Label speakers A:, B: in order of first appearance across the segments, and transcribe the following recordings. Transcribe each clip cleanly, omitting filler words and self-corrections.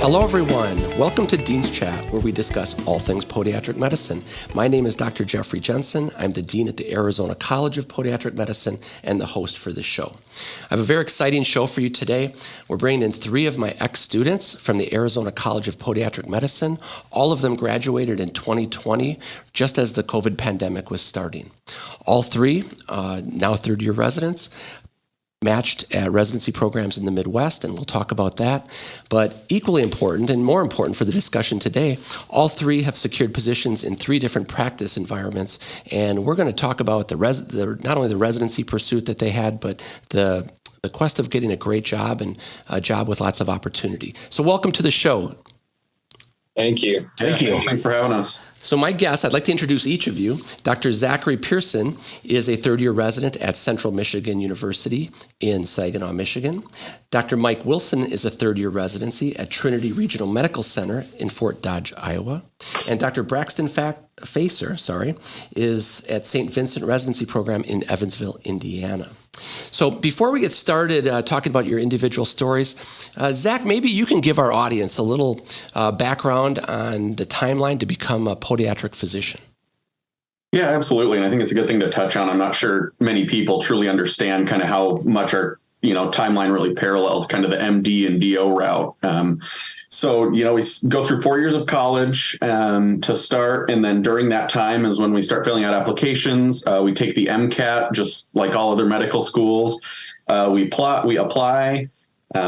A: Hello, everyone. Welcome to Dean's Chat, where we discuss all things podiatric medicine. My name is Dr. Jeffrey Jensen. I'm the Dean at the Arizona College of Podiatric Medicine and the host for this show. I have a very exciting show for you today. We're bringing in 3 of my ex-students from the Arizona College of Podiatric Medicine. All of them graduated in 2020, just as the COVID pandemic was starting. All 3, now third-year residents, matched at residency programs in the Midwest, and we'll talk about that. But equally important and more important for the discussion today, all 3 have secured positions in 3 different practice environments, and we're going to talk about not only the residency pursuit that they had, but the quest of getting a great job and a job with lots of opportunity. So welcome to the show.
B: Thank you.
C: Thank you. Thanks for having us.
A: So my guest, I'd like to introduce each of you. Dr. Zachary Pierson is a third-year resident at Central Michigan University in Saginaw, Michigan. Dr. Mike Wilson is a third-year residency at Trinity Regional Medical Center in Fort Dodge, Iowa. And Dr. Braxton Facer, is at St. Vincent Residency Program in Evansville, Indiana. So before we get started talking about your individual stories, Zach, maybe you can give our audience a little background on the timeline to become a podiatric physician.
C: Yeah, absolutely. And I think it's a good thing to touch on. I'm not sure many people truly understand kind of how much our timeline really parallels kind of the MD and DO route. So we go through 4 years of college to start. And then during that time is when we start filling out applications. We take the MCAT, just like all other medical schools. We apply.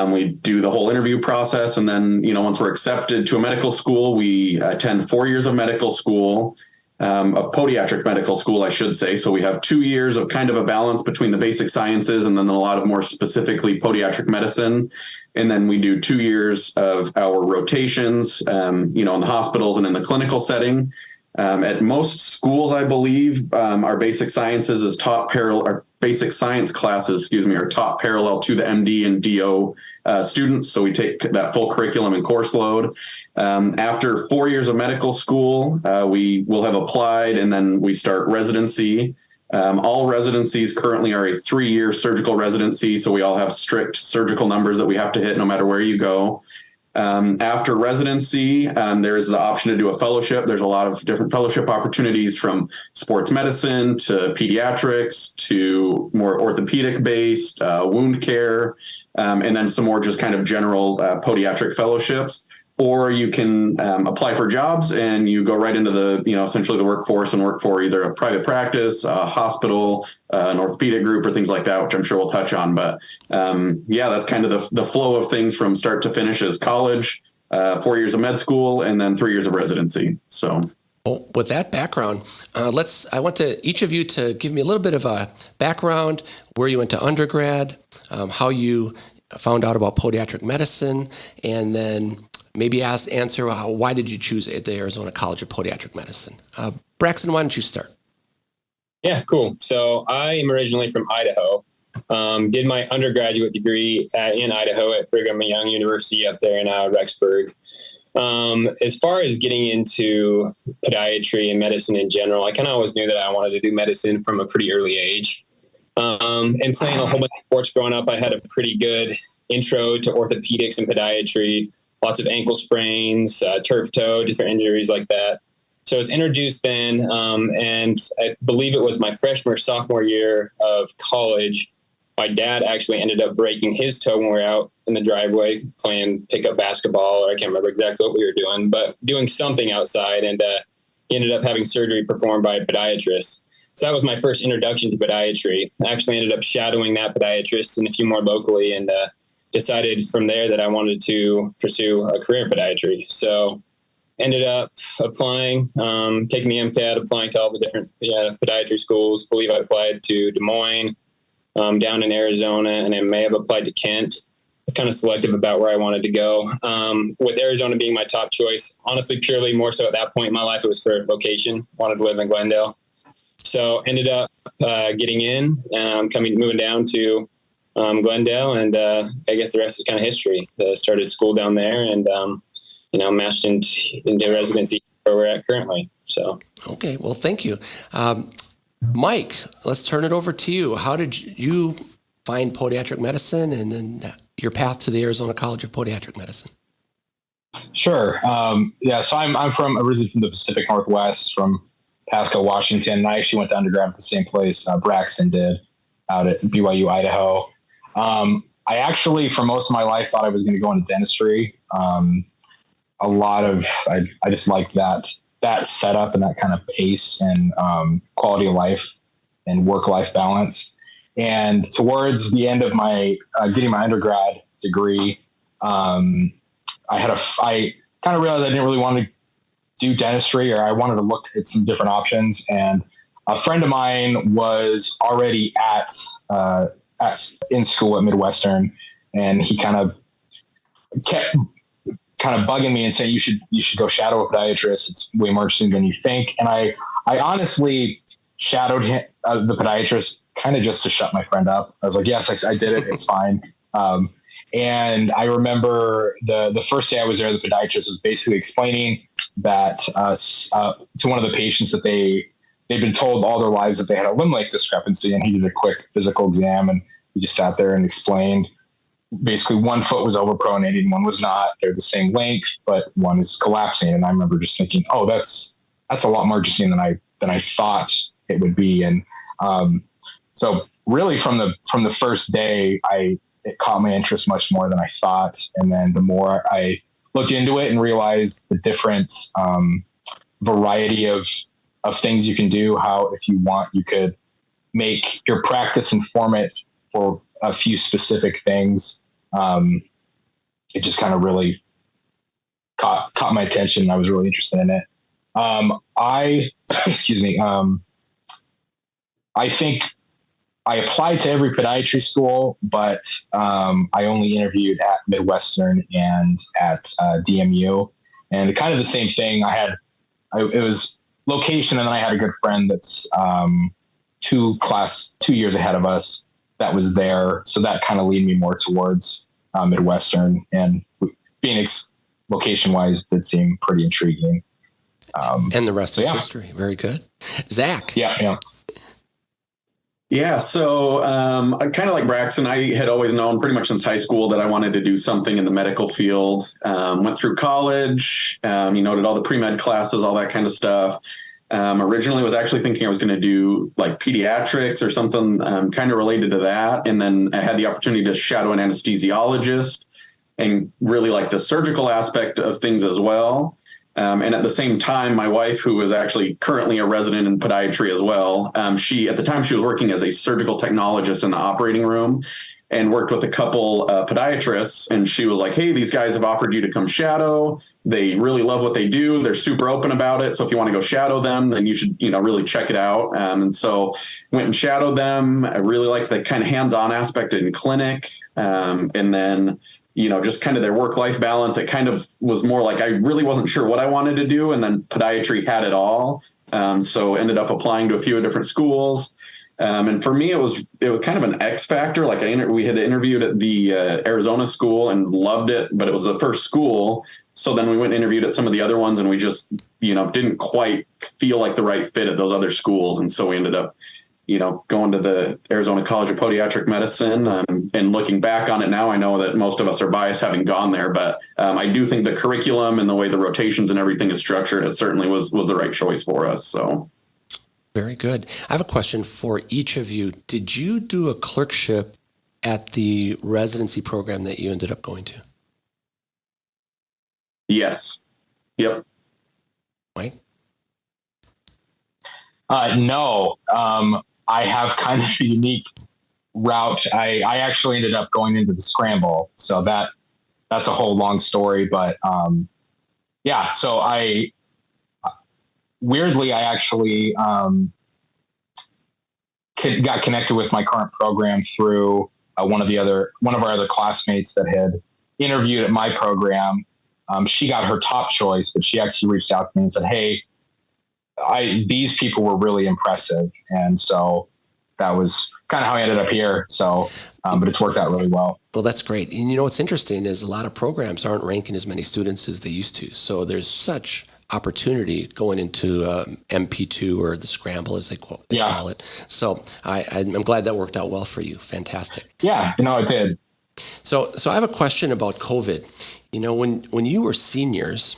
C: We do the whole interview process. And then, once we're accepted to a medical school, we attend 4 years of medical school. Of podiatric medical school, I should say. So we have 2 years of kind of a balance between the basic sciences and then a lot of more specifically podiatric medicine. And then we do 2 years of our rotations, in the hospitals and in the clinical setting. At most schools, I believe, our basic sciences is taught our basic science classes, are taught parallel to the MD and DO students. So we take that full curriculum and course load. After 4 years of medical school, we will have applied and then we start residency. All residencies currently are a 3-year surgical residency. So we all have strict surgical numbers that we have to hit no matter where you go. After residency, there's the option to do a fellowship. There's a lot of different fellowship opportunities from sports medicine to pediatrics to more orthopedic based, wound care, and then some more just kind of general podiatric fellowships. Or you can apply for jobs and you go right into the, essentially the workforce and work for either a private practice, a hospital, an orthopedic group or things like that, which I'm sure we'll touch on. But that's kind of the flow of things from start to finish is college, 4 years of med school, and then 3 years of residency. So.
A: Well, with that background, I want each of you to give me a little bit of a background, where you went to undergrad, how you found out about podiatric medicine, and then maybe answer why did you choose the Arizona College of Podiatric Medicine? Braxton, why don't you start?
B: Yeah, cool. So I am originally from Idaho. Did my undergraduate degree in Idaho at Brigham Young University up there in Rexburg. As far as getting into podiatry and medicine in general, I kind of always knew that I wanted to do medicine from a pretty early age. And playing a whole bunch of sports growing up, I had a pretty good intro to orthopedics and podiatry. Lots of ankle sprains, turf toe, different injuries like that. So I was introduced then, and I believe it was my freshman or sophomore year of college. My dad actually ended up breaking his toe when we were out in the driveway playing pickup basketball, or I can't remember exactly what we were doing, but doing something outside, and he ended up having surgery performed by a podiatrist. So that was my first introduction to podiatry. I actually ended up shadowing that podiatrist and a few more locally, and decided from there that I wanted to pursue a career in podiatry. So ended up applying, taking the MCAT, applying to all the different podiatry schools. I believe I applied to Des Moines, down in Arizona, and I may have applied to Kent. It's kind of selective about where I wanted to go. With Arizona being my top choice, honestly, purely more so at that point in my life, it was for location. Wanted to live in Glendale. So ended up getting in, moving down to Glendale, and I guess the rest is kind of history. Started school down there, and matched into residency where we're at currently. So
A: okay, well, thank you, Mike. Let's turn it over to you. How did you find podiatric medicine, and then your path to the Arizona College of Podiatric Medicine?
D: Sure. So I'm originally from the Pacific Northwest, from Pasco, Washington. And I actually went to undergrad at the same place Braxton did, out at BYU, Idaho. I actually, for most of my life, thought I was going to go into dentistry. I just like that setup and that kind of pace and quality of life and work-life balance. And towards the end of my getting my undergrad degree, I kind of realized I didn't really want to do dentistry, or I wanted to look at some different options. And a friend of mine was already in school at Midwestern, and he kind of kept bugging me and saying, you should go shadow a podiatrist. It's way more interesting than you think. And I honestly shadowed him, the podiatrist, kind of just to shut my friend up. I was like, yes, I did it. It's fine. And I remember the first day I was there, the podiatrist was basically explaining that to one of the patients that they'd been told all their lives that they had a limb length discrepancy, and he did a quick physical exam, and he just sat there and explained basically one foot was overpronated and one was not. They're the same length, but one is collapsing. And I remember just thinking, oh, that's a lot more interesting than I thought it would be. And so really from the first day, it caught my interest much more than I thought. And then the more I looked into it and realized the different variety of things you can do, how, if you want, you could make your practice and form it for a few specific things. It just kind of really caught my attention. I was really interested in it. I think I applied to every podiatry school, but I only interviewed at Midwestern and at DMU, and kind of the same thing. It was location, and then I had a good friend that's 2 years ahead of us that was there, so that kind of lead me more towards Midwestern, and Phoenix, location-wise, did seem pretty intriguing.
A: And the rest is history. Very good, Zach.
D: Yeah.
C: Yeah, so kind of like Braxton, I had always known pretty much since high school that I wanted to do something in the medical field. Went through college, did all the pre-med classes, all that kind of stuff. Originally was actually thinking I was going to do like pediatrics or something kind of related to that. And then I had the opportunity to shadow an anesthesiologist and really like the surgical aspect of things as well. And at the same time, my wife, who is actually currently a resident in podiatry as well, she was working as a surgical technologist in the operating room and worked with a couple podiatrists. And she was like, hey, these guys have offered you to come shadow. They really love what they do. They're super open about it. So if you want to go shadow them, then you should, really check it out. And so went and shadowed them. I really liked the kind of hands-on aspect in clinic. And then just kind of their work-life balance. It kind of was more like I really wasn't sure what I wanted to do, and then podiatry had it all. So ended up applying to a few different schools. And for me, it was kind of an X factor. Like we had interviewed at the Arizona school and loved it, but it was the first school. So then we went and interviewed at some of the other ones, and we just didn't quite feel like the right fit at those other schools. And so we ended up going to the Arizona College of Podiatric Medicine. And looking back on it now, I know that most of us are biased having gone there, but I do think the curriculum and the way the rotations and everything is structured, it certainly was the right choice for us. So.
A: Very good. I have a question for each of you. Did you do a clerkship at the residency program that you ended up going to?
C: Yes. Yep.
A: Mike?
D: No. I have kind of a unique route. I actually ended up going into the scramble. So that's a whole long story, but so I actually got connected with my current program through one of our other classmates that had interviewed at my program. She got her top choice, but she actually reached out to me and said, hey, these people were really impressive. And so that was kind of how I ended up here. So, but it's worked out really well.
A: Well, that's great. And what's interesting is a lot of programs aren't ranking as many students as they used to. So there's such opportunity going into MP2 or the scramble, as they call it. So I'm glad that worked out well for you. Fantastic.
D: Yeah, it did.
A: So I have a question about COVID. When you were seniors,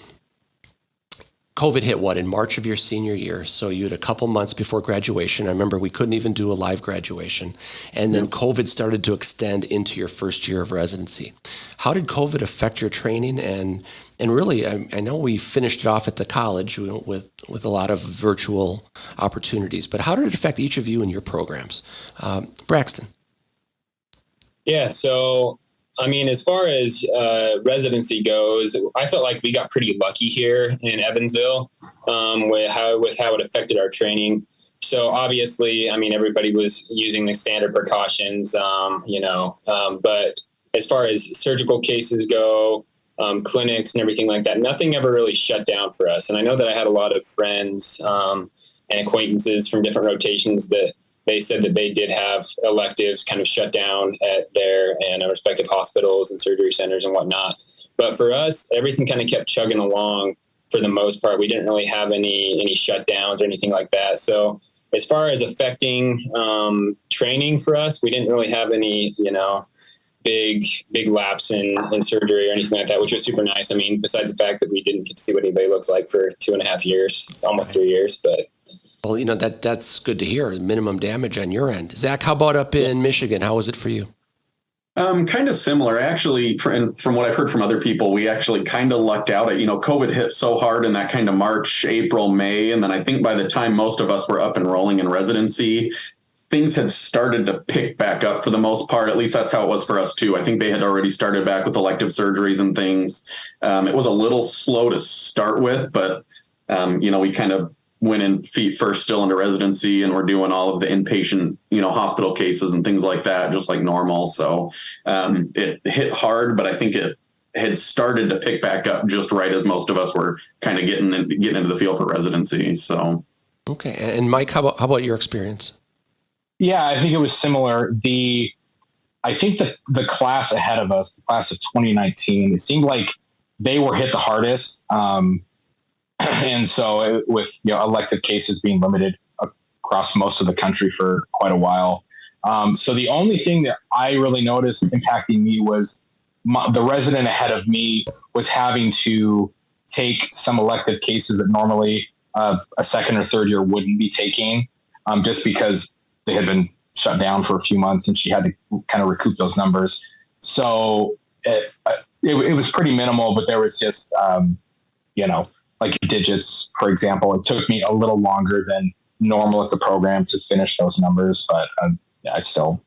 A: COVID hit in March of your senior year. So you had a couple months before graduation. I remember we couldn't even do a live graduation. And then COVID started to extend into your first year of residency. How did COVID affect your training? And really, I know we finished it off at the college with a lot of virtual opportunities, but how did it affect each of you in your programs? Braxton.
B: Yeah, so as far as residency goes, I felt like we got pretty lucky here in Evansville with how it affected our training. So obviously, everybody was using the standard precautions, but as far as surgical cases go, clinics and everything like that, nothing ever really shut down for us. And I know that I had a lot of friends and acquaintances from different rotations that they said that they did have electives kind of shut down at their respective hospitals and surgery centers and whatnot. But for us, everything kind of kept chugging along for the most part. We didn't really have any shutdowns or anything like that. So as far as affecting training for us, we didn't really have any, big lapse in surgery or anything like that, which was super nice. Besides the fact that we didn't get to see what anybody looks like for 2.5 years, almost 3 years, but.
A: Well, that's good to hear. Minimum damage on your end. Zach, how about up in Michigan? How was it for you?
C: Kind of similar. Actually, from what I've heard from other people, we actually kind of lucked out at, COVID hit so hard in that kind of March, April, May. And then I think by the time most of us were up and rolling in residency, things had started to pick back up for the most part. At least that's how it was for us too. I think they had already started back with elective surgeries and things. It was a little slow to start with, but, we kind of went in feet first still into residency, and we're doing all of the inpatient, hospital cases and things like that, just like normal. So it hit hard, but I think it had started to pick back up just right as most of us were kind of getting into the field for residency. So.
A: Okay. And Mike, how about your experience?
D: Yeah, I think it was similar. I think the class ahead of us, the class of 2019, it seemed like they were hit the hardest. And so with, elective cases being limited across most of the country for quite a while. So the only thing that I really noticed impacting me was the resident ahead of me was having to take some elective cases that normally a second or third year wouldn't be taking, just because they had been shut down for a few months and she had to kind of recoup those numbers. So it was pretty minimal, but there was just, like digits, for example. It took me a little longer than normal at the program to finish those numbers, but I still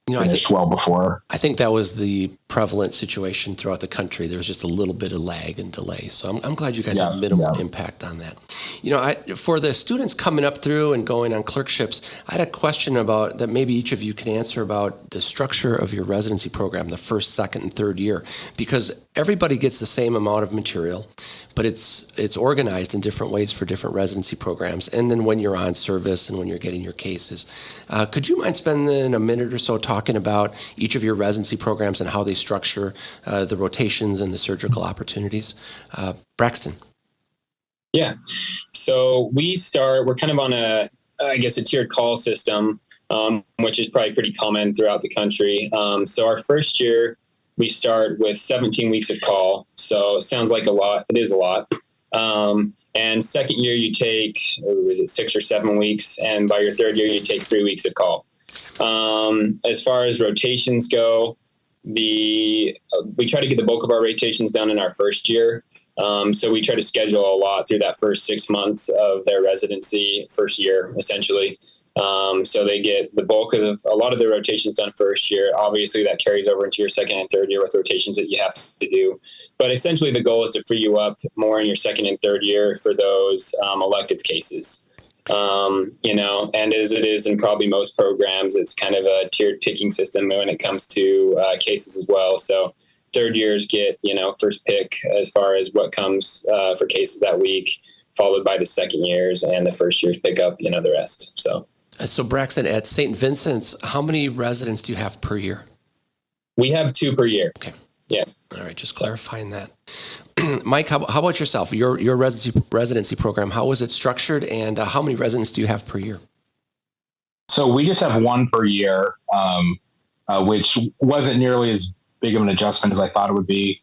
D: finished well before.
A: I think that was the prevalent situation throughout the country. There was just a little bit of lag and delay. So I'm glad you guys have minimal impact on that. For the students coming up through and going on clerkships, I had a question about that maybe each of you can answer about the structure of your residency program, the first, second, and third year, because everybody gets the same amount of material, but it's organized in different ways for different residency programs. And then when you're on service and when you're getting your cases, could you mind spending a minute or so talking about each of your residency programs and how they structure the rotations and the surgical opportunities? Braxton.
B: Yeah. So we're kind of on a tiered call system, which is probably pretty common throughout the country. So our first year, we start with 17 weeks of call. So it sounds like a lot. It is a lot. And second year, you take, 6 or 7 weeks. And by your third year, you take 3 weeks of call. As far as rotations go, we try to get the bulk of our rotations done in our first year. So we try to schedule a lot through that first 6 months of their residency, first year, essentially. So they get the bulk of a lot of the rotations done first year. Obviously, that carries over into your second and third year with rotations that you have to do. But essentially, the goal is to free you up more in your second and third year for those elective cases. And as it is in probably most programs, it's kind of a tiered picking system when it comes to cases as well. So third years get, first pick as far as what comes for cases that week, followed by the second years, and the first years pick up, the rest. So
A: Braxton, at St. Vincent's, how many residents do you have per year?
B: We have 2 per year.
A: Okay.
B: Yeah.
A: All right. Just clarifying that. Mike, how about yourself? Your residency program, how is it structured, and how many residents do you have per year?
D: So we just have 1 per year, which wasn't nearly as big of an adjustment as I thought it would be.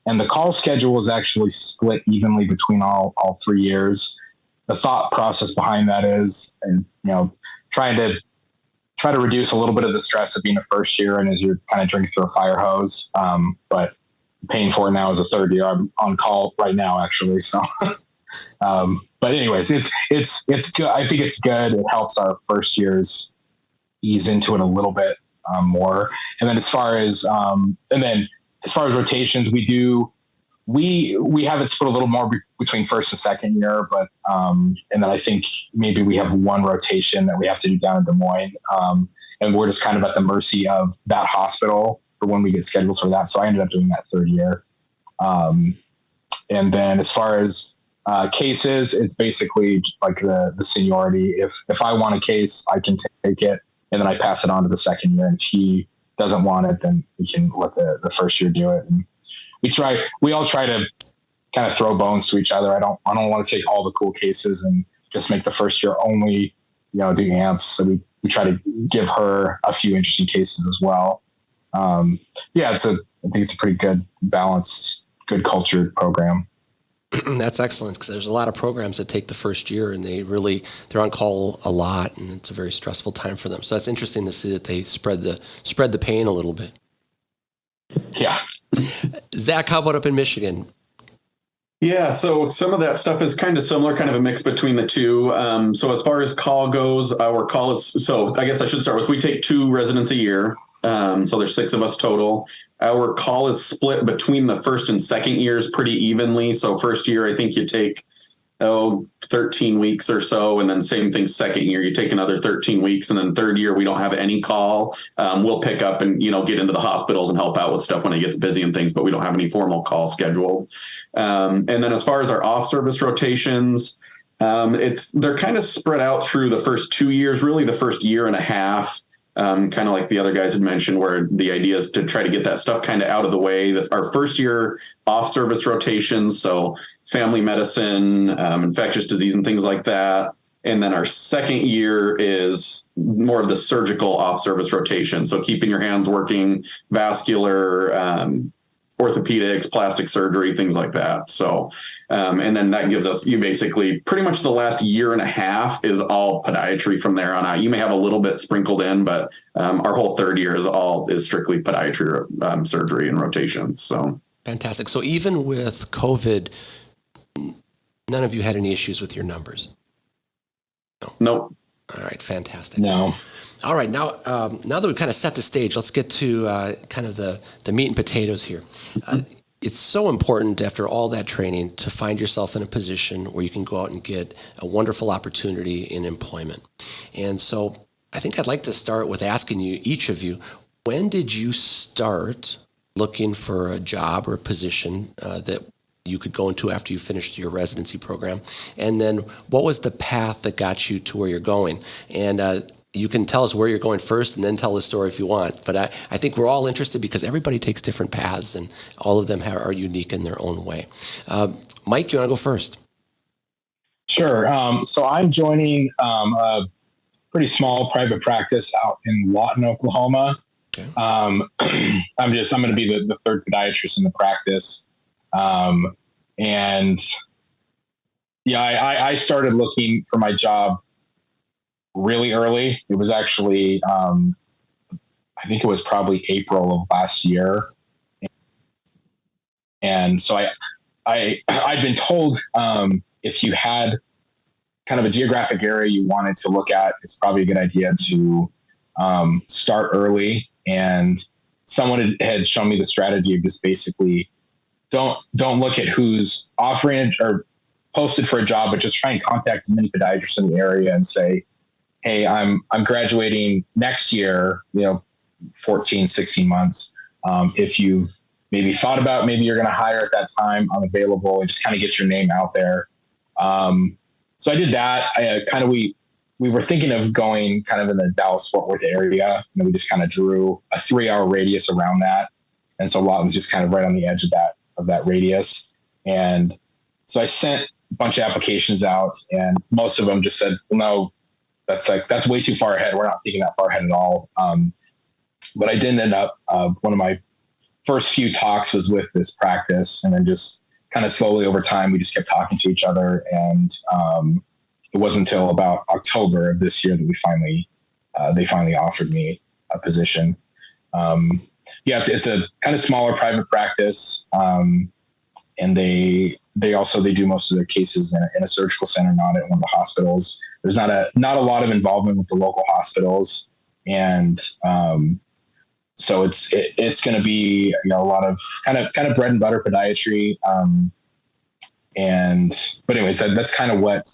D: And the call schedule is actually split evenly between all 3 years. The thought process behind that is, and try to reduce a little bit of the stress of being a first year and as you're kind of drinking through a fire hose. But paying for it now as a third year. I'm on call right now, actually. So, but anyways, it's good. I think it's good. It helps our first years ease into it a little bit more. And then as far as rotations, we have it split a little more between first and second year, but and then I think maybe we have one rotation that we have to do down in Des Moines, and we're just kind of at the mercy of that hospital for when we get scheduled for that. So I ended up doing that third year, and then as far as cases, it's basically like the seniority. If I want a case, I can take it, and then I pass it on to the second year. And if he doesn't want it, then we can let the first year do it. And we all try to kind of throw bones to each other. I don't want to take all the cool cases and just make the first year only, do amps. So we try to give her a few interesting cases as well. I think it's a pretty good, balanced, good cultured program.
A: That's excellent, because there's a lot of programs that take the first year and they're on call a lot, and it's a very stressful time for them. So that's interesting to see that they spread the pain a little bit.
D: Yeah.
A: Zach, how about up in Michigan?
C: Yeah, so some of that stuff is kind of similar, kind of a mix between the two. So as far as call goes, our call is, so I guess I should start with, we take 2 residents a year. So there's 6 of us total. Our call is split between the first and second years pretty evenly. So first year, I think you take 13 weeks or so. And then same thing, second year, you take another 13 weeks. And then third year, we don't have any call. We'll pick up and, get into the hospitals and help out with stuff when it gets busy and things, but we don't have any formal call scheduled. And then as far as our off-service rotations, they're kind of spread out through the first 2 years, really the first year and a half. Kind of like the other guys had mentioned, where the idea is to try to get that stuff kind of out of the way. Our first year off-service rotations, so family medicine, infectious disease and things like that. And then our second year is more of the surgical off-service rotation. So keeping your hands working, vascular, orthopedics, plastic surgery, things like that. So, and then that gives us, you basically pretty much the last year and a half is all podiatry from there on out. You may have a little bit sprinkled in, but our whole third year is strictly podiatry, surgery and rotations. So
A: fantastic. So even with COVID, none of you had any issues with your numbers?
C: No. Nope.
A: All right, fantastic.
D: No.
A: All right, now that we've kind of set the stage, let's get to kind of the meat and potatoes here. It's so important after all that training to find yourself in a position where you can go out and get a wonderful opportunity in employment. And so I think I'd like to start with asking you, each of you, when did you start looking for a job or a position that you could go into after you finished your residency program? And then what was the path that got you to where you're going? And you can tell us where you're going first and then tell the story if you want. But I think we're all interested because everybody takes different paths and all of them are unique in their own way. Mike, you want to go first?
D: Sure. So I'm joining a pretty small private practice out in Lawton, Oklahoma. Okay. I'm going to be the third podiatrist in the practice. And yeah, I started looking for my job really early. It was actually, I think it was probably April of last year. And so I'd been told, if you had kind of a geographic area you wanted to look at, it's probably a good idea to, start early. And someone had shown me the strategy of just basically don't look at who's offering it or posted for a job, but just try and contact as many podiatrists in the area and say, hey, I'm graduating next year, 14, 16 months. If you've maybe thought about, maybe you're going to hire at that time, I'm available, and just kind of get your name out there. So I did that. We were thinking of going kind of in the Dallas-Fort Worth area. We just kind of drew a 3-hour radius around that. And so Lawton's just kind of right on the edge of that radius. And so I sent a bunch of applications out, and most of them just said, well, no, that's way too far ahead. We're not thinking that far ahead at all. But I did end up, one of my first few talks was with this practice, and then just kind of slowly over time, we just kept talking to each other. And it wasn't until about October of this year that they finally offered me a position. It's a kind of smaller private practice. And they do most of their cases in a surgical center, not at one of the hospitals. There's not a lot of involvement with the local hospitals. And, so it's going to be, a lot of kind of bread and butter podiatry. But anyways, that's kind of what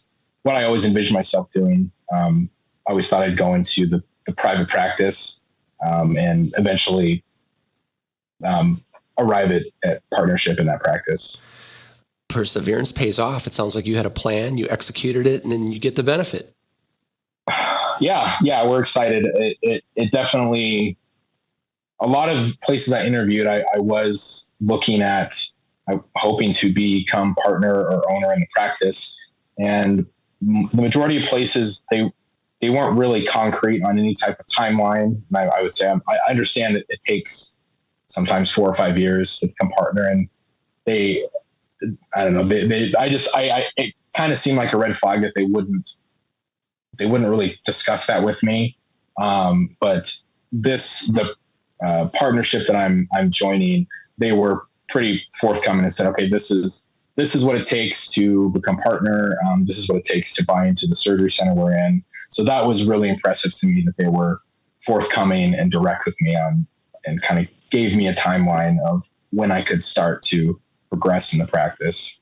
D: I always envisioned myself doing. I always thought I'd go into the private practice, and eventually, arrive at partnership in that practice.
A: Perseverance pays off. It sounds like you had a plan, you executed it, and then you get the benefit.
D: Yeah, we're excited. It definitely, a lot of places I interviewed, I was looking at, hoping to become partner or owner in the practice. And the majority of places, they weren't really concrete on any type of timeline. And I would say, I understand that it takes sometimes 4 or 5 years to become partner. And it kind of seemed like a red flag that they wouldn't really discuss that with me. But the partnership that I'm joining, they were pretty forthcoming and said, okay, this is what it takes to become partner. This is what it takes to buy into the surgery center we're in. So that was really impressive to me that they were forthcoming and direct with me on, and kind of gave me a timeline of when I could start to progress in the practice.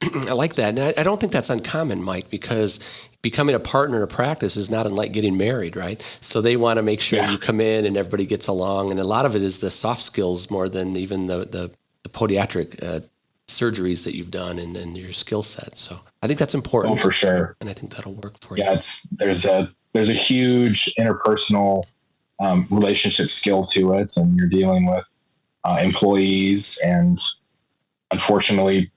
A: I like that. And I don't think that's uncommon, Mike, because becoming a partner in a practice is not unlike getting married, right? So they want to make sure you come in and everybody gets along. And a lot of it is the soft skills more than even the podiatric surgeries that you've done and your skill set. So I think that's important.
D: Oh, for sure.
A: And I think that'll work for you.
D: Yeah, there's a huge interpersonal relationship skill to it. And you're dealing with employees, and unfortunately,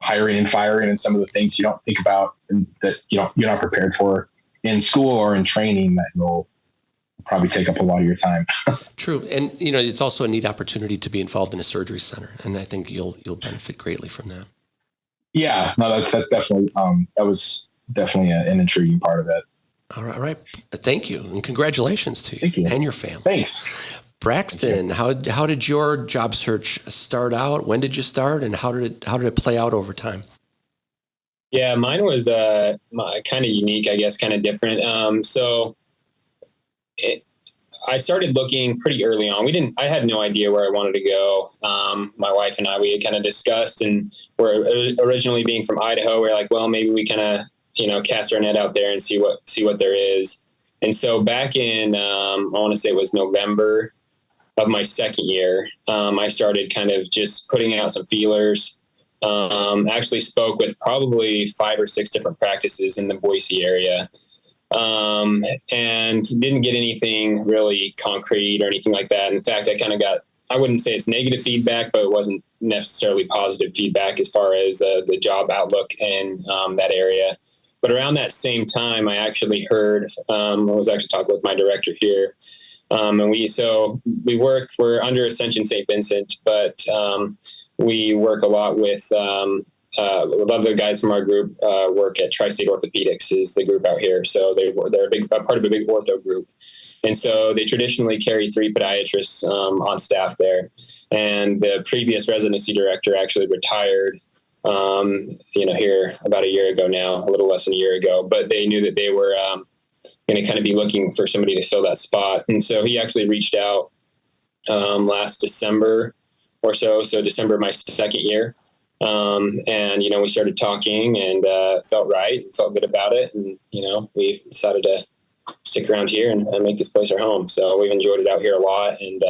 D: hiring and firing, and some of the things you don't think about and that you're not prepared for in school or in training, that will probably take up a lot of your time.
A: True. And, it's also a neat opportunity to be involved in a surgery center. And I think you'll benefit greatly from that.
D: Yeah, no, that's definitely, that was definitely an intriguing part of it.
A: All right. Thank you. And congratulations to you,
D: Thank you.
A: And your family.
D: Thanks.
A: Braxton, how did your job search start out? When did you start, and how did it play out over time?
B: Yeah, mine was kind of unique, I guess, kind of different. I started looking pretty early on. I had no idea where I wanted to go. My wife and I, we had kind of discussed, and we're originally being from Idaho. We're like, well, maybe we kind of, cast our net out there and see what there is. And so back in, I want to say it was November of my second year, I started kind of just putting out some feelers. Actually spoke with probably 5 or 6 different practices in the Boise area, and didn't get anything really concrete or anything like that. In fact, I wouldn't say it's negative feedback, but it wasn't necessarily positive feedback as far as the job outlook in that area. But around that same time, I actually heard, I was actually talking with my director here, and we're under Ascension St. Vincent, but we work a lot with, a lot of the guys from our group work at Tri-State Orthopedics, is the group out here. So they're a part of a big ortho group. And so they traditionally carry 3 podiatrists on staff there. And the previous residency director actually retired, here about a year ago now, a little less than a year ago. But they knew that they were going to kind of be looking for somebody to fill that spot. And so he actually reached out last December or so December of my second year. And we started talking, and felt good about it. And, we decided to stick around here and make this place our home. So we've enjoyed it out here a lot, and,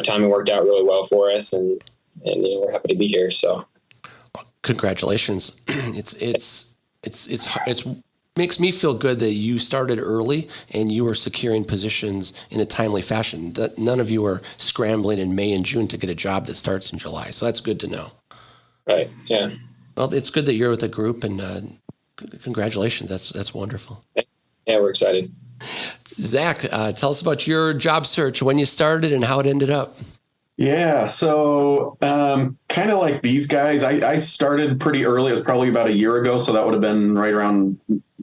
B: timing worked out really well for us, and we're happy to be here. So
A: congratulations. It's makes me feel good that you started early and you were securing positions in a timely fashion, that none of you are scrambling in May and June to get a job that starts in July. So that's good to know.
B: Right. Yeah.
A: Well, it's good that you're with a group, and congratulations. That's wonderful.
B: Yeah, we're excited.
A: Zach, tell us about your job search, when you started and how it ended up.
C: Yeah. So, kind of like these guys, I started pretty early. It was probably about a year ago. So that would have been right around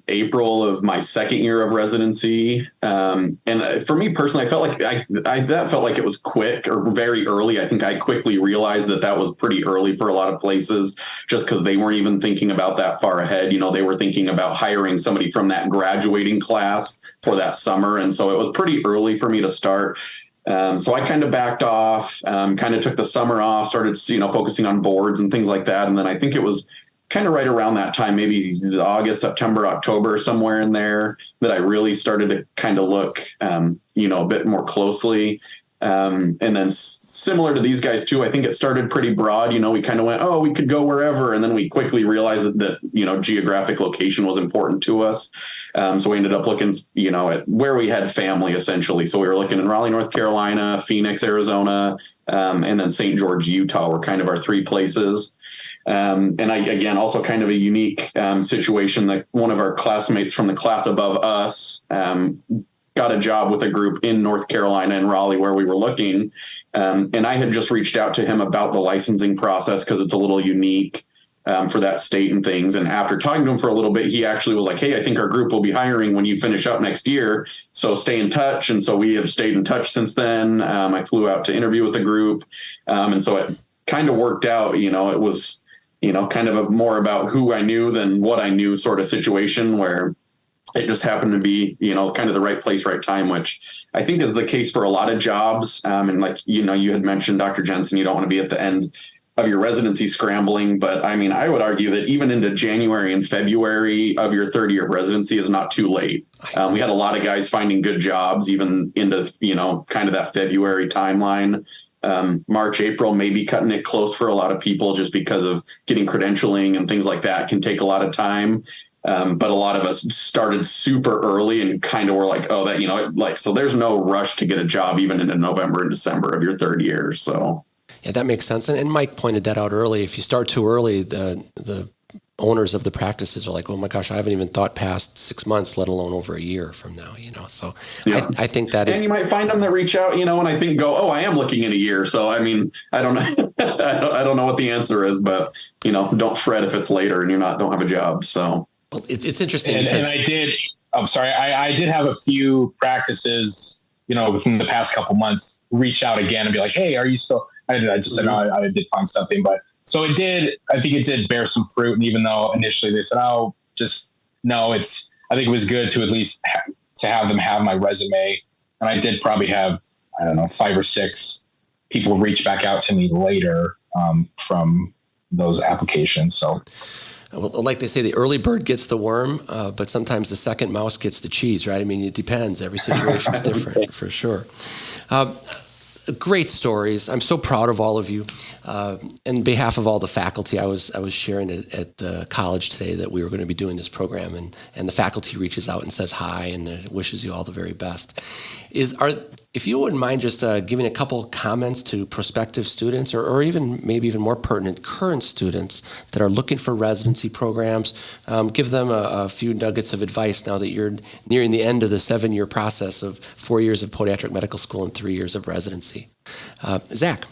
C: April of my second year of residency. And for me personally, I felt like that felt like it was quick or very early. I think I quickly realized that was pretty early for a lot of places, just because they weren't even thinking about that far ahead. They were thinking about hiring somebody from that graduating class for that summer. And so it was pretty early for me to start. So I kind of backed off, kind of took the summer off, started, focusing on boards and things like that. And then I think it was kind of right around that time, maybe August, September, October, somewhere in there, that I really started to kind of look, a bit more closely. And then similar to these guys too, I think it started pretty broad. We kind of went, oh, we could go wherever. And then we quickly realized that geographic location was important to us. So we ended up looking, at where we had family essentially. So we were looking in Raleigh, North Carolina, Phoenix, Arizona, and then St. George, Utah were kind of our three places. And again, also kind of a unique situation that one of our classmates from the class above us got a job with a group in North Carolina and Raleigh where we were looking. And I had just reached out to him about the licensing process because it's a little unique for that state and things. And after talking to him for a little bit, he actually was like, hey, I think our group will be hiring when you finish up next year. So stay in touch. And so we have stayed in touch since then. I flew out to interview with the group. And so it kind of worked out. It was, kind of more about who I knew than what I knew sort of situation where it just happened to be, kind of the right place, right time, which I think is the case for a lot of jobs. And like, you had mentioned, Dr. Jensen, you don't want to be at the end of your residency scrambling. But I mean, I would argue that even into January and February of your third year of residency is not too late. We had a lot of guys finding good jobs, even into, kind of that February timeline. March, April, maybe cutting it close for a lot of people just because of getting credentialing and things like that can take a lot of time. But a lot of us started super early and kind of were like, oh, that, so there's no rush to get a job even into November and December of your third year. So.
A: Yeah, that makes sense. And Mike pointed that out early. If you start too early, the owners of the practices are like, oh my gosh, I haven't even thought past 6 months, let alone over a year from now, So yeah. I think that is.
C: And you might find them that reach out, and I think oh, I am looking in a year. So, I mean, I don't know. I don't know what the answer is, but, don't fret if it's later and don't have a job. So.
A: Well, it's interesting.
D: And I did have a few practices, within the past couple months reach out again and be like, hey, are you still, I just said, no, I did find something, but so I think it did bear some fruit. And even though initially they said, oh, I think it was good to at least to have them have my resume. And I did probably have, 5 or 6 people reach back out to me later from those applications. So.
A: Well, like they say, the early bird gets the worm, but sometimes the second mouse gets the cheese, right? I mean, it depends. Every situation is different, for sure. Great stories. I'm so proud of all of you. On behalf of all the faculty, I was sharing it at the college today that we were going to be doing this program, and the faculty reaches out and says hi and wishes you all the very best. If you wouldn't mind just giving a couple comments to prospective students or even maybe even more pertinent current students that are looking for residency programs, give them a few nuggets of advice now that you're nearing the end of the 7-year process of 4 years of podiatric medical school and 3 years of residency. Zach.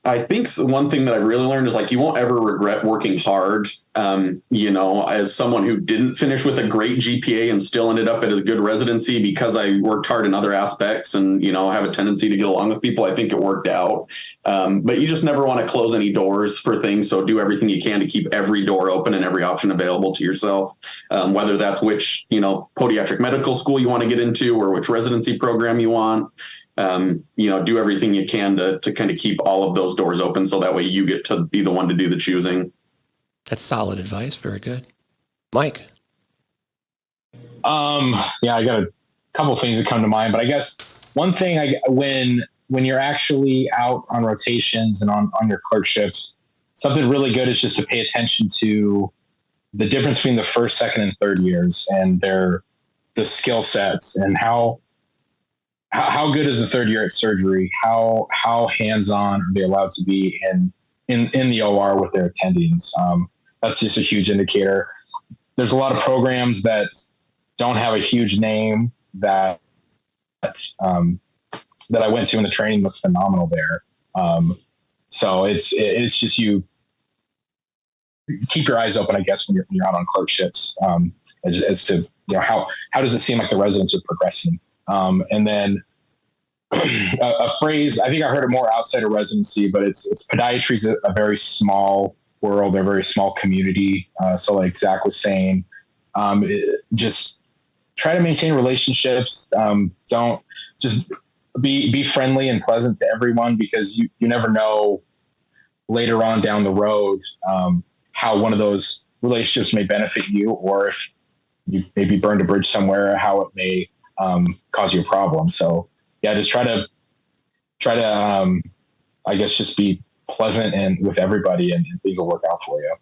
C: I think one thing that I really learned is you won't ever regret working hard. As someone who didn't finish with a great GPA and still ended up at a good residency because I worked hard in other aspects and, have a tendency to get along with people, I think it worked out. But you just never want to close any doors for things. So do everything you can to keep every door open and every option available to yourself, whether that's which, podiatric medical school you want to get into or which residency program you want. Do everything you can to kind of keep all of those doors open so that way you get to be the one to do the choosing.
A: That's solid advice. Very good. Mike.
D: I got a couple of things that come to mind, but I guess one thing when you're actually out on rotations and on your clerkships, something really good is just to pay attention to the difference between the first, second, and third years and the skill sets and how good is the third year at surgery? How hands-on are they allowed to be in the OR with their attendings? That's just a huge indicator. There's a lot of programs that don't have a huge name that I went to, and the training was phenomenal there. So it's just, you keep your eyes open, I guess, when you're out on clerkships, as to, how does it seem like the residents are progressing? And then a phrase, I think I heard it more outside of residency, but it's podiatry is a very small world, a very small community. So like Zach was saying, just try to maintain relationships. Don't just be friendly and pleasant to everyone, because you never know later on down the road, how one of those relationships may benefit you, or if you maybe burned a bridge somewhere, how it may cause you a problem. So yeah, just try to I guess just be pleasant and with everybody, and things will work out for you.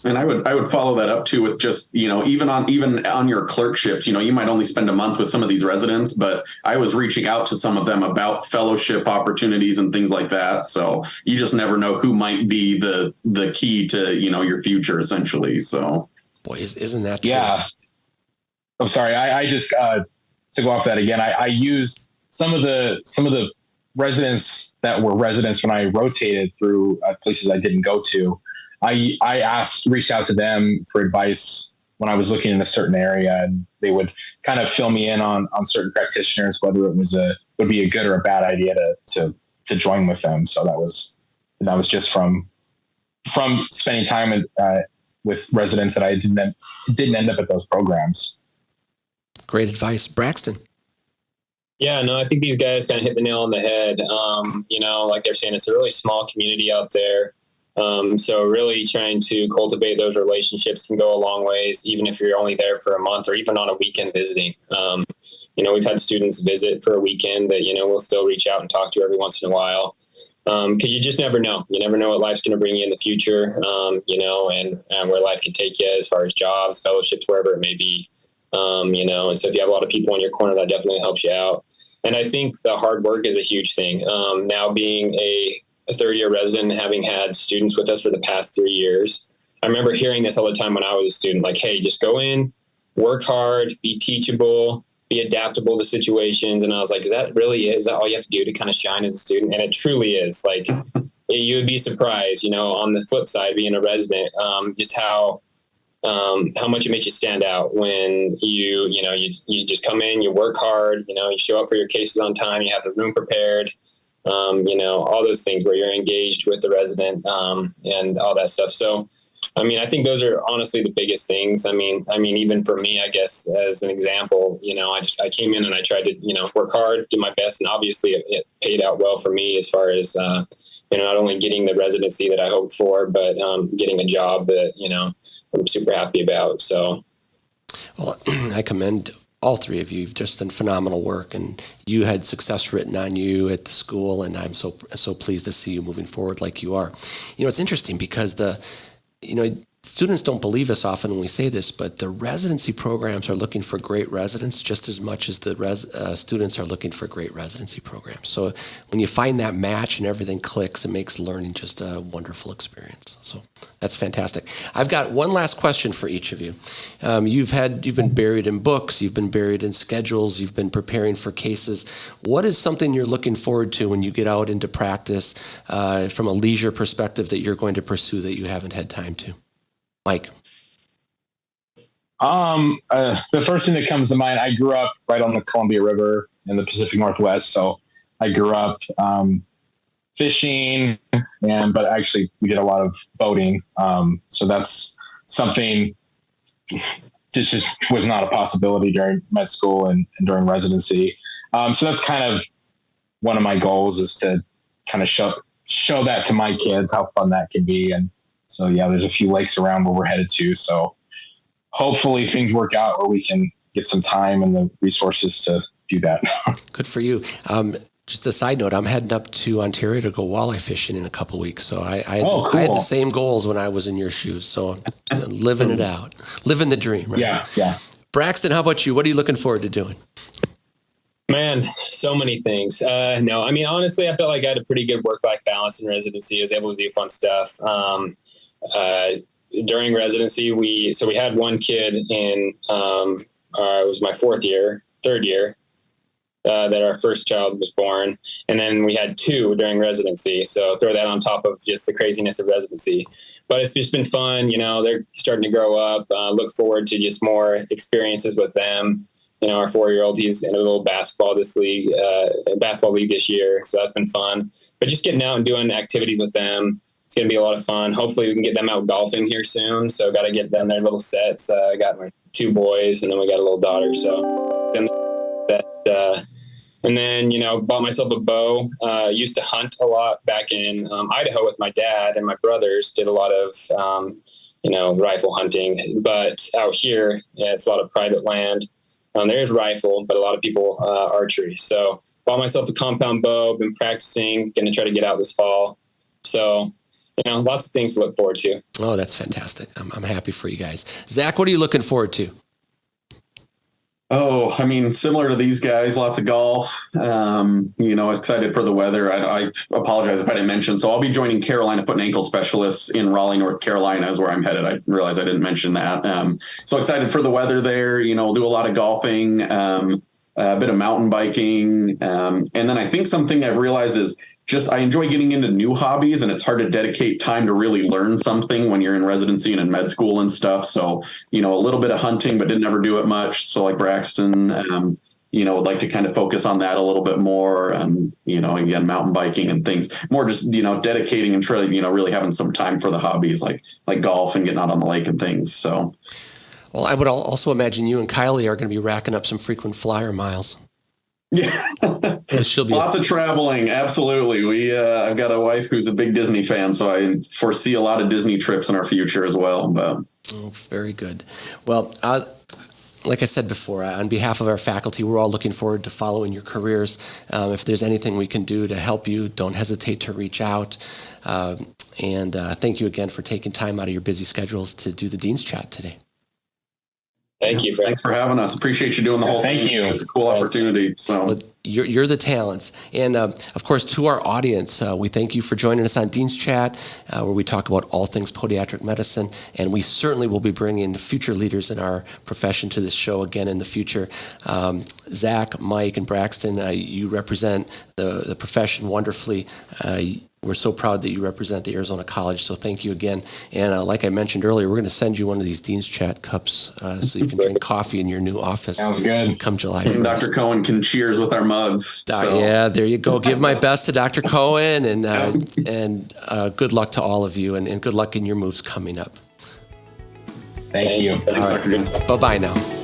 C: And I would follow that up too with just, even on your clerkships, you might only spend a month with some of these residents, but I was reaching out to some of them about fellowship opportunities and things like that. So you just never know who might be the key to, your future, essentially. So
A: boy, isn't that true?
D: Yeah. I'm sorry. I just, to go off that again, I used some of the residents that were residents when I rotated through places I didn't go to. I reached out to them for advice when I was looking in a certain area, and they would kind of fill me in on certain practitioners, whether it would be a good or a bad idea to join with them. So that was just from spending time with residents that I didn't end up at those programs.
A: Great advice. Braxton.
B: Yeah, no, I think these guys kind of hit the nail on the head. Like they're saying, it's a really small community out there. So really trying to cultivate those relationships can go a long ways, even if you're only there for a month or even on a weekend visiting. We've had students visit for a weekend that, we'll still reach out and talk to every once in a while. Cause you just never know. You never know what life's going to bring you in the future, and where life can take you as far as jobs, fellowships, wherever it may be. And so if you have a lot of people in your corner, that definitely helps you out. And I think the hard work is a huge thing. Now being a third-year resident and having had students with us for the past 3 years, I remember hearing this all the time when I was a student, like, hey, just go in, work hard, be teachable, be adaptable to situations. And I was like, is that all you have to do to kind of shine as a student? And it truly is. Like, you would be surprised, on the flip side, being a resident, just how much it makes you stand out when you just come in, you work hard, you show up for your cases on time, you have the room prepared, all those things where you're engaged with the resident, and all that stuff. So, I think those are honestly the biggest things. Even for me, I guess, as an example, I came in and I tried to, work hard, do my best. And obviously it paid out well for me as far as, not only getting the residency that I hoped for, but getting a job that, I'm super happy about. So,
A: well, I commend all three of you. You've just done phenomenal work, and you had success written on you at the school, and I'm so pleased to see you moving forward like you are. It's interesting because students don't believe us often when we say this, but the residency programs are looking for great residents just as much as the students are looking for great residency programs. So when you find that match and everything clicks, it makes learning just a wonderful experience. So that's fantastic. I've got one last question for each of you. You've been buried in books, you've been buried in schedules, you've been preparing for cases. What is something you're looking forward to when you get out into practice from a leisure perspective that you're going to pursue that you haven't had time to? Mike.
D: The first thing that comes to mind, I grew up right on the Columbia River in the Pacific Northwest. So I grew up fishing, but actually we did a lot of boating. So that's something just was not a possibility during med school and during residency. So that's kind of one of my goals, is to kind of show that to my kids, how fun that can be. And so, yeah, there's a few lakes around where we're headed to. So hopefully things work out where we can get some time and the resources to do that.
A: Good for you. Just a side note, I'm heading up to Ontario to go walleye fishing in a couple of weeks. So I had the same goals when I was in your shoes. So living it out, living the dream. Right?
D: Yeah.
A: Braxton, how about you? What are you looking forward to doing?
B: Man, so many things. Honestly, I felt like I had a pretty good work-life balance in residency. I was able to do fun stuff. During residency, we had one kid in it was my third year, that our first child was born. And then we had 2 during residency. So throw that on top of just the craziness of residency. But it's just been fun. They're starting to grow up. Look forward to just more experiences with them. Our 4-year-old, he's in a little basketball league this year. So that's been fun. But just getting out and doing activities with them, it's going to be a lot of fun. Hopefully we can get them out golfing here soon. So got to get them their little sets. I got my 2 boys, and then we got a little daughter. So and then, bought myself a bow. Used to hunt a lot back in Idaho with my dad, and my brothers did a lot of, rifle hunting. But out here, it's a lot of private land. There is rifle, but a lot of people archery. So bought myself a compound bow, been practicing, going to try to get out this fall. So, lots of things to look forward to.
A: Oh, that's fantastic. I'm happy for you guys. Zach, what are you looking forward to?
C: Oh, similar to these guys, lots of golf. Excited for the weather. I apologize if I didn't mention. So I'll be joining Carolina Foot and Ankle Specialists in Raleigh, North Carolina is where I'm headed. I realized I didn't mention that. So excited for the weather there. Do a lot of golfing, a bit of mountain biking. And then I think something I've realized is I enjoy getting into new hobbies, and it's hard to dedicate time to really learn something when you're in residency and in med school and stuff. So, a little bit of hunting, but didn't ever do it much. So like Braxton, would like to kind of focus on that a little bit more. Again, mountain biking and things more just, dedicating and really, really having some time for the hobbies like golf and getting out on the lake and things. So.
A: Well, I would also imagine you and Kylie are going to be racking up some frequent flyer miles.
C: Yeah, lots of traveling. Absolutely. I've got a wife who's a big Disney fan, so I foresee a lot of Disney trips in our future as well.
A: Oh, very good. Well, like I said before, on behalf of our faculty, we're all looking forward to following your careers. If there's anything we can do to help you, don't hesitate to reach out. And thank you again for taking time out of your busy schedules to do the Dean's Chat today.
B: Thank you.
C: Thanks for having us. Appreciate you doing the whole thing.
D: Thank you.
C: It's a cool opportunity. So
A: well, you're the talents. And of course, to our audience, we thank you for joining us on Dean's Chat, where we talk about all things podiatric medicine. And we certainly will be bringing future leaders in our profession to this show again in the future. Zach, Mike, and Braxton, you represent the profession wonderfully. We're so proud that you represent the Arizona College, so thank you again. And like I mentioned earlier, we're going to send you one of these Dean's Chat cups so you can drink coffee in your new office.
D: Sounds good.
A: Come July 1st.
C: And Dr. Cohen can cheers with our mugs.
A: Yeah, there you go. Give my best to Dr. Cohen, and good luck to all of you, and good luck in your moves coming up.
D: Thank you.
C: Thanks, Dr. Jensen.
A: Bye-bye now.